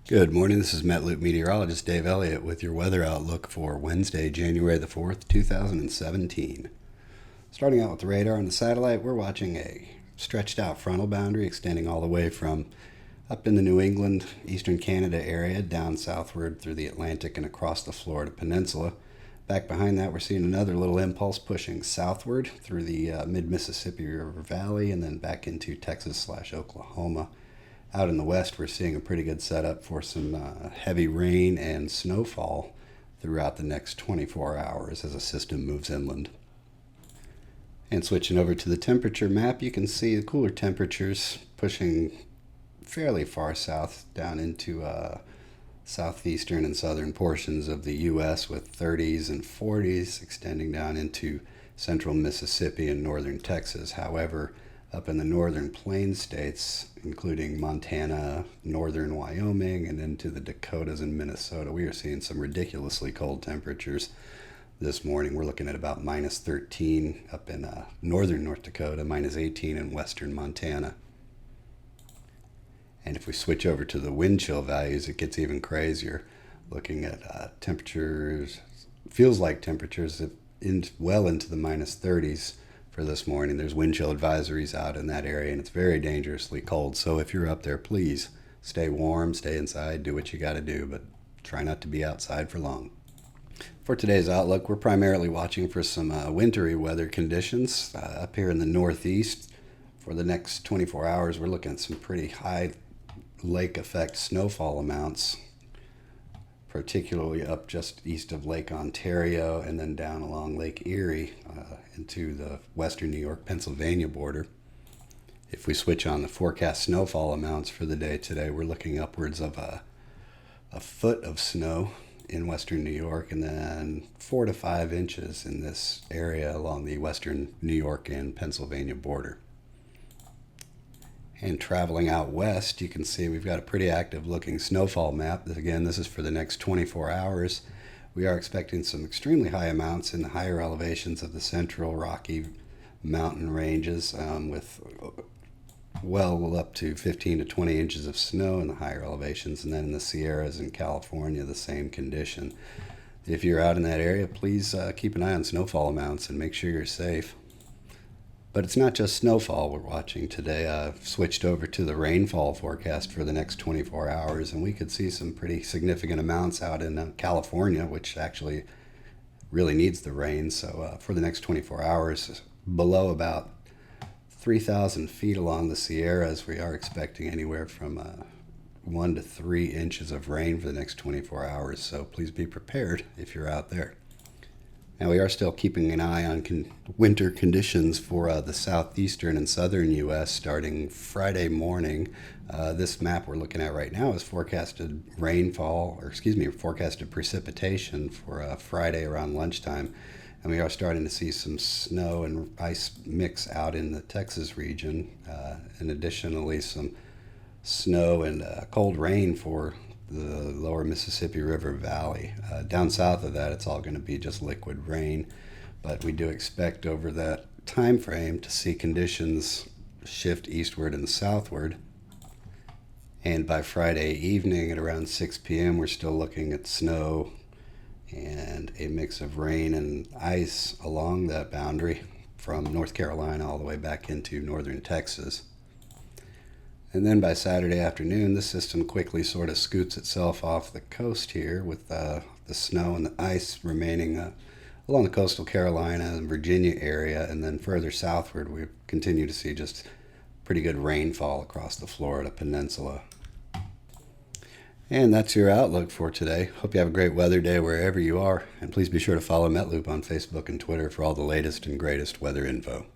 Good morning. This is MetLoop meteorologist Dave Elliott with your weather outlook for Wednesday, January the 4th, 2017. Starting out with the radar on the satellite, we're watching a stretched out frontal boundary extending all the way from up in the New England, eastern Canada area, down southward through the Atlantic and across the Florida Peninsula. Back behind that, we're seeing another little impulse pushing southward through the mid-Mississippi River Valley and then back into Texas/Oklahoma. Out in the west, we're seeing a pretty good setup for some heavy rain and snowfall throughout the next 24 hours as a system moves inland. And switching over to the temperature map, you can see the cooler temperatures pushing fairly far south down into southeastern and southern portions of the U.S. with 30s and 40s extending down into central Mississippi and northern Texas. However, up in the northern plains states, including Montana, northern Wyoming, and into the Dakotas and Minnesota, we are seeing some ridiculously cold temperatures this morning. We're looking at about minus 13 up in northern North Dakota, minus 18 in western Montana. And if we switch over to the wind chill values, it gets even crazier. Looking at temperatures, feels like temperatures well into the minus 30s. For this morning. There's wind chill advisories out in that area, and it's very dangerously cold. So if you're up there, please stay warm, stay inside, do what you got to do, but try not to be outside for long. For today's outlook, we're primarily watching for some wintry weather conditions up here in the northeast. For the next 24 hours, we're looking at some pretty high lake effect snowfall amounts, particularly up just east of Lake Ontario and then down along Lake Erie into the western New York, Pennsylvania border. If we switch on the forecast snowfall amounts for the day today, we're looking upwards of a foot of snow in western New York and then 4 to 5 inches in this area along the western New York and Pennsylvania border. And traveling out west, you can see we've got a pretty active looking snowfall map. Again, this is for the next 24 hours. We are expecting some extremely high amounts in the higher elevations of the central Rocky Mountain ranges with well up to 15 to 20 inches of snow in the higher elevations. And then in the Sierras in California, the same condition. If you're out in that area, please keep an eye on snowfall amounts and make sure you're safe. But it's not just snowfall we're watching today. I've switched over to the rainfall forecast for the next 24 hours, and we could see some pretty significant amounts out in California, which actually really needs the rain. So for the next 24 hours, below about 3,000 feet along the Sierras, we are expecting anywhere from 1 to 3 inches of rain for the next 24 hours. So please be prepared if you're out there. Now, we are still keeping an eye on winter conditions for the southeastern and southern U.S. starting Friday morning. This map we're looking at right now is forecasted forecasted precipitation for Friday around lunchtime. And we are starting to see some snow and ice mix out in the Texas region, and additionally some snow and cold rain for the lower Mississippi River Valley. Down south of that, it's all going to be just liquid rain, but we do expect over that time frame to see conditions shift eastward and southward. And by Friday evening at around 6 p.m., we're still looking at snow and a mix of rain and ice along that boundary from North Carolina all the way back into northern Texas. And then by Saturday afternoon, the system quickly sort of scoots itself off the coast here with the snow and the ice remaining along the coastal Carolina and Virginia area. And then further southward, we continue to see just pretty good rainfall across the Florida Peninsula. And that's your outlook for today. Hope you have a great weather day wherever you are. And please be sure to follow MetLoop on Facebook and Twitter for all the latest and greatest weather info.